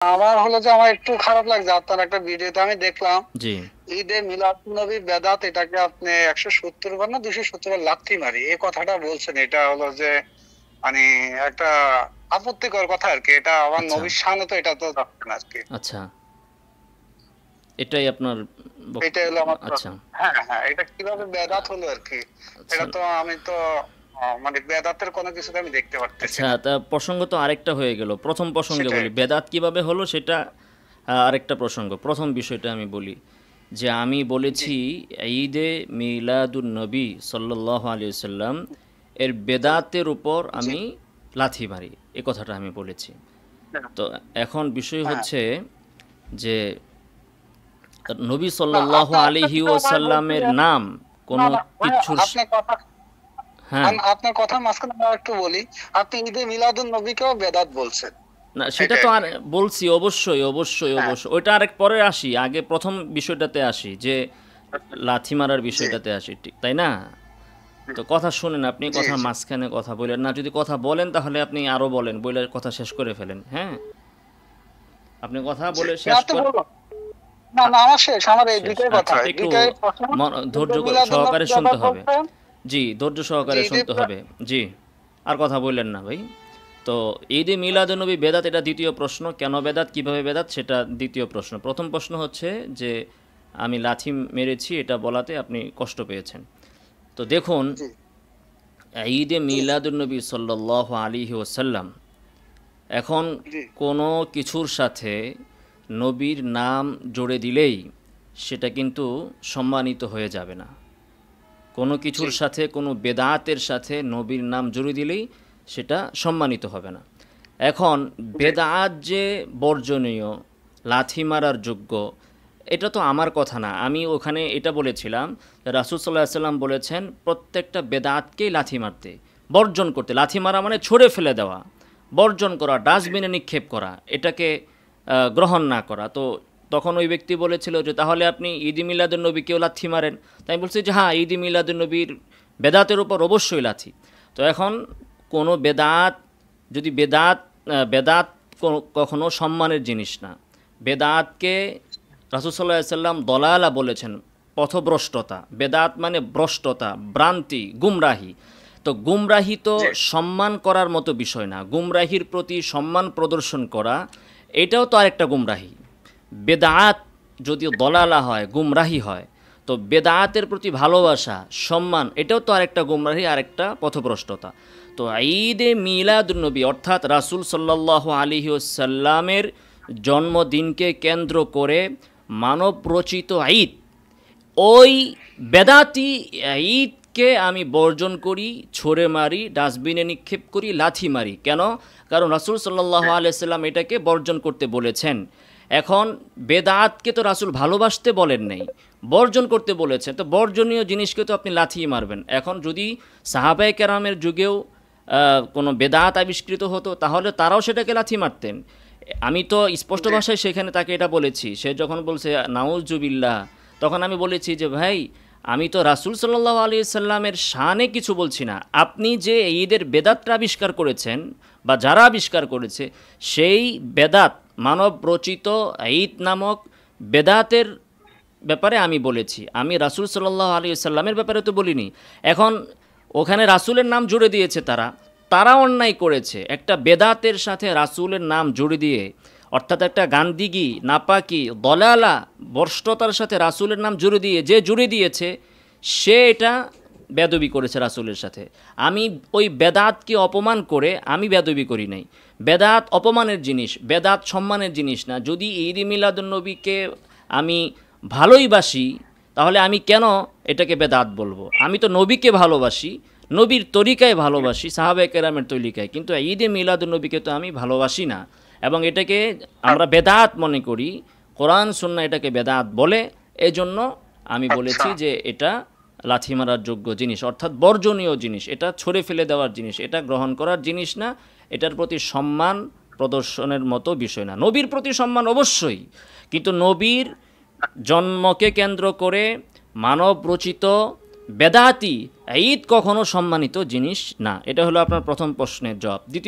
আমার হলো যে আমার একটু খারাপ লাগছে, আপনার একটা ভিডিওতে আমি দেখলাম জি। ঈদে মিলাদুন্নবী বেদাত, এটাকে আপনি 170 বার না 270 বার লাথি মারি এই কথাটা বলছেন। এটা হলো যে মানে একটা আপত্তিকর কথা আর কি। এটা আমার আচ্ছা, নবীর শানে তো এটা তো যাচ্ছে না আর কি। আচ্ছা। এটাই আপনার এটা হলো আমার আচ্ছা, প্রশ্ন। হ্যাঁ হ্যাঁ, এটা কিভাবে বেদাত হলো আর কি। আচ্ছা, এটা তো আমি তো মানে বেদাতের কোনো কিছুতে আমি দেখতে পারতেছি আচ্ছা। না। তা প্রসঙ্গ তো আরেকটা হয়ে গেল। প্রথম প্রসঙ্গে সেটাই। বলি, বেদাত কিভাবে হলো সেটা আরেকটা প্রসঙ্গ। প্রথম বিষয়টা আমি বলি যে আমি জি। বলেছি ঈদে মিলাদুন নবী সাল্লাল্লাহু আলাইহি সাল্লাম এর বেদাতের উপর জি। আমি লাথি মারি, এ কথাটা আমি বলেছি। হ্যাঁ তো এখন বিষয় হ্যাঁ। হচ্ছে যে নবী না, সাল্লাল্লাহু আপনার একটা আলাইহি বিষয় ভাই ওয়াসাল্লামের বলছিলেন। নাম না কোনো না ভাই, কিচ্ছুর আপনার কথা, হ্যাঁ, আপনার কথার মাঝখানে আমি একটু বলি। আপনি ঈদে মিলাদুন নবীকেও বেদাত বলছেন, না সেটা এটাই তো আর আর কি। বলছি, অবশ্যই অবশ্যই হ্যাঁ। অবশ্যই ওইটা আরেক পরে আসি, আগে প্রথম বিষয়টাতে আসি যে লাথি মারার জি বিষয়টাতে আসি, ঠিক তাই না? তো কথা শুনেন, আপনি জি কথার জি। মাঝখানে কথা বলেন না, যদি কথা বলেন তাহলে আপনি আরও বলেন, বলে কথা শেষ করে ফেলেন, হ্যাঁ? আপনি কথা জি বলে না, শেষ আপনি কর। বলুন। না আ- না, আমার শেষ, আমার এই শেষ, দুইটাই কথা, আচ্ছা, তো এই একটু দুইটাই প্রশ্ন। ধৈর্য ঈদে মিলাদুন নবী সহকারে শুনতে বেদাত হবে। বলছেন। জি, ধৈর্য জি সহকারে ঈদে শুনতে হবে। জি, আর কথা বললেন না ভাই। তো ঈদে মিলাদুন্নবী বেদাত, এটা দ্বিতীয় প্রশ্ন। কেন বেদাত, কিভাবে বেদাত, সেটা দ্বিতীয় প্রশ্ন। প্রথম প্রশ্ন হচ্ছে যে আমি লাথি মেরেছি এটা বলাতে আপনি কষ্ট পেয়েছেন। তো দেখুন, জি ঈদে জি মিলাদুন্নবী সাল্লাল্লাহু আলাইহি ওয়াসাল্লাম, এখন জি কোনো কিছুর সাথে নবীর নাম জুড়ে দিলেই সেটা কিন্তু সম্মানিত হয়ে যাবে না। কোনো জি কিছুর সাথে, কোনো বেদাতের সাথে নবীর নাম জুড়ে দিলেই সেটা সম্মানিত হবে না। এখন জি বেদাত যে বর্জনীয়, লাথি মারার যোগ্য, এটা তো আমার কথা না। আমি ওখানে এটা বলেছিলাম, রাসূল সাল্লাল্লাহু আলাইহি সাল্লাম বলেছেন প্রত্যেকটা বেদাতকেই লাথি মারতে, বর্জন করতে। লাথি মারা মানে ছুঁড়ে ফেলে দেওয়া, বর্জন করা, জি ডাস্টবিনে নিক্ষেপ করা, এটাকে গ্রহণ না করা। তো তখন ওই ব্যক্তি বলেছিল যে তাহলে আপনি ঈদ মিলাদুন নবীকেও লাথি মারেন। তাই আমি বলছি যে হ্যাঁ, ঈদ মিলাদুন নবীর বেদাতের উপর অবশ্যই লাথি। তো এখন কোনো বেদাত, যদি বেদাত কখনো সম্মানের জিনিস না। বেদাতকে রাসূল সাল্লাল্লাহু আলাইহি সাল্লাম দলালা বলেছেন, পথভ্রষ্টতা। বেদাত মানে ভ্রষ্টতা, ভ্রান্তি, গুমরাহি। তো গুমরাহি তো জি সম্মান করার মতো বিষয় না। গুমরাহির প্রতি সম্মান প্রদর্শন করা, এটাও তো আরেকটা গুমরাহি। বেদাত যদি দলালা হয়, গুমরাহি হয়, তো বেদাতের প্রতি ভালোবাসা, সম্মান, এটাও তো আরেকটা গুমরাহি, আরেকটা পথভ্রষ্টতা। তো ঈদে মিলাদুন্নবী অর্থাৎ রাসূল সাল্লাল্লাহু আলাইহি ওয়াসাল্লামের জন্মদিনকে কেন্দ্র করে মানব রচিত ঈদ, ওই বেদাতি ঈদকে আমি বর্জন করি, ছড়ে মারি, ডাস্টবিনে নিক্ষেপ করি, লাথি মারি। কেন? কারণ রাসূল সাল্লাল্লাহু আলাইহি সাল্লাম এটাকে বর্জন করতে বলেছেন। এখন বেদাতকে তো রাসূল ভালোবাসতে বলেন নাই, বর্জন করতে বলেছেন। তো বর্জনীয় জিনিসকে তো আপনি লাথি মারবেন। এখন যদি সাহাবায়ে কেরামের যুগেও কোনো বেদাত আবিষ্কৃত হতো তাহলে তারাও সেটাকে লাথি মারতেন। আমি তো স্পষ্ট জি ভাষায় সেখানে তাকে এটা বলেছি। সে যখন বলছে নাউজুবিল্লাহ, তখন আমি বলেছি যে ভাই, আমি তো রাসূল সাল্লাল্লাহু আলাইহি সাল্লামের শানে কিছু বলছি না। আপনি যে ঈদের বেদাতটা আবিষ্কার করেছেন বা যারা আবিষ্কার করেছে, সেই বেদাত, মানব রচিত ঈদ নামক বেদাতের ব্যাপারে আমি বলেছি। আমি রাসূল সাল্লাল্লাহু আলাইহি সাল্লামের ব্যাপারে তো বলিনি। এখন ওখানে রাসূলের নাম জুড়ে দিয়েছে তারা, তারা অন্যায় করেছে। একটা বেদাতের সাথে রাসূলের নাম জুড়ে দিয়ে, অর্থাৎ একটা গান্দিগি, নাপাকি, দলালা, ভ্রষ্টতার সাথে রাসূলের নাম জুড়ে দিয়ে, যে জুড়ে দিয়েছে সে এটা বেদবি করেছে রাসূলের সাথে। আমি ওই বেদাতকে অপমান করে আমি বেদবি করি নাই। বেদাত অপমানের জিনিস, বেদাত সম্মানের জিনিস না। যদি ঈদ মিলাদুন্নবীকে আমি ভালোই বাসি, তাহলে আমি কেন এটাকে বেদাত বলবো? আমি তো নবীকে ভালোবাসি, নবীর তরিকায় ভালোবাসি, সাহাবায়ে কেরামের তরিকায়, কিন্তু ঈদে মিলাদুন্নবীকে তো আমি ভালোবাসি না, এবং এটাকে আমরা বেদাত মনে করি। কোরআন সুন্নাহ এটাকে বেদাত বলে। এজন্য আমি আচ্ছা বলেছি যে এটা লাথি মারার যোগ্য জিনিস, অর্থাৎ বর্জনীয় জিনিস, এটা ছড়ে ফেলে দেওয়ার জিনিস, এটা গ্রহণ করার জিনিস না। এটার প্রতি সম্মান প্রদর্শনের মতো বিষয় না। নবীর প্রতি সম্মান অবশ্যই, কিন্তু নবীর জন্মকে কেন্দ্র করে মানব রচিত বেদাতি ঈদ কখনো সম্মানিত জিনিস না। এটা হলো আপনার প্রথম প্রশ্নের জবাব। দ্বিতীয়